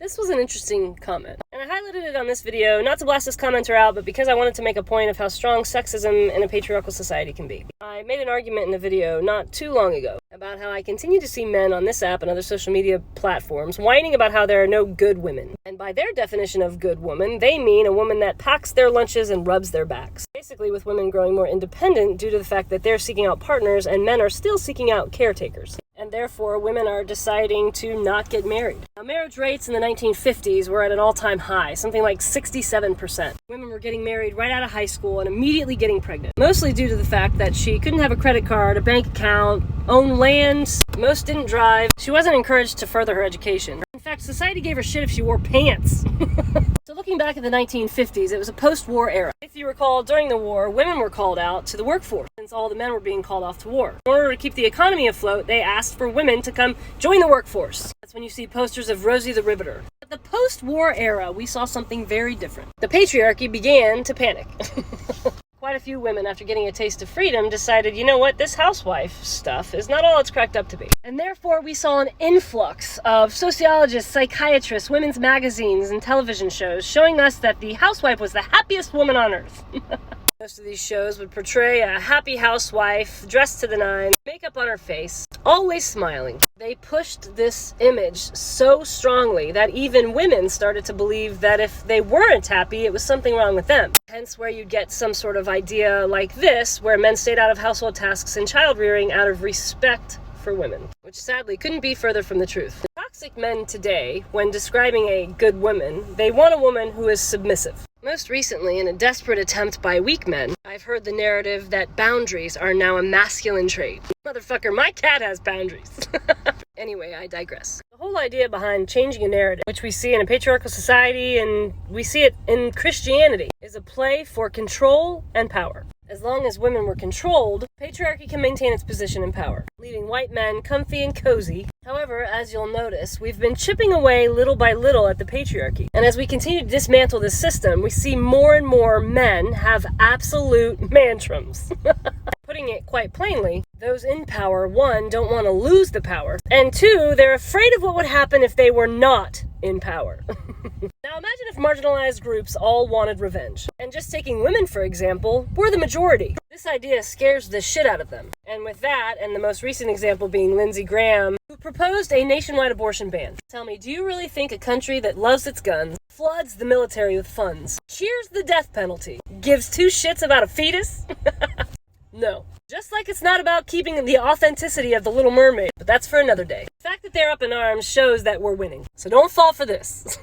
This was an interesting comment, and I highlighted it on this video not to blast this commenter out, but because I wanted to make a point of how strong sexism in a patriarchal society can be. I made an argument in a video not too long ago about how I continue to see men on this app and other social media platforms whining about how there are no good women. And by their definition of good woman, they mean a woman that packs their lunches and rubs their backs. Basically with women growing more independent due to the fact that they're seeking out partners and men are still seeking out caretakers. And therefore, women are deciding to not get married. Now, marriage rates in the 1950s were at an all-time high, something like 67%. Women were getting married right out of high school and immediately getting pregnant, mostly due to the fact that she couldn't have a credit card, a bank account, own land, most didn't drive. She wasn't encouraged to further her education. In fact, society gave her shit if she wore pants. So looking back at the 1950s, it was a post-war era. If you recall, during the war, women were called out to the workforce since all the men were being called off to war. In order to keep the economy afloat, they asked for women to come join the workforce. That's when you see posters of Rosie the Riveter. At the post-war era, we saw something very different. The patriarchy began to panic. Quite a few women, after getting a taste of freedom, decided, you know what, this housewife stuff is not all it's cracked up to be. And therefore, we saw an influx of sociologists, psychiatrists, women's magazines, and television shows showing us that the housewife was the happiest woman on earth. Most of these shows would portray a happy housewife, dressed to the nines, makeup on her face, always smiling. They pushed this image so strongly that even women started to believe that if they weren't happy, it was something wrong with them. Hence where you get some sort of idea like this, where men stayed out of household tasks and child rearing out of respect for women, which sadly couldn't be further from the truth. Toxic men today, when describing a good woman, they want a woman who is submissive. Most recently, in a desperate attempt by weak men, I've heard the narrative that boundaries are now a masculine trait. Motherfucker, my cat has boundaries. Anyway, I digress. The whole idea behind changing a narrative, which we see in a patriarchal society and we see it in Christianity, is a play for control and power. As long as women were controlled, patriarchy can maintain its position in power, leaving white men comfy and cozy. However, as you'll notice, we've been chipping away little by little at the patriarchy. And as we continue to dismantle this system, we see more and more men have absolute mantrums. Putting it quite plainly, those in power, one, don't want to lose the power, and two, they're afraid of what would happen if they were not in power. Now imagine if marginalized groups all wanted revenge. And just taking women, for example, we're the majority. This idea scares the shit out of them. And with that, and the most recent example being Lindsey Graham, who proposed a nationwide abortion ban. Tell me, do you really think a country that loves its guns, floods the military with funds, cheers the death penalty, gives two shits about a fetus? No. Just like it's not about keeping the authenticity of The Little Mermaid, but that's for another day. The fact that they're up in arms shows that we're winning. So don't fall for this.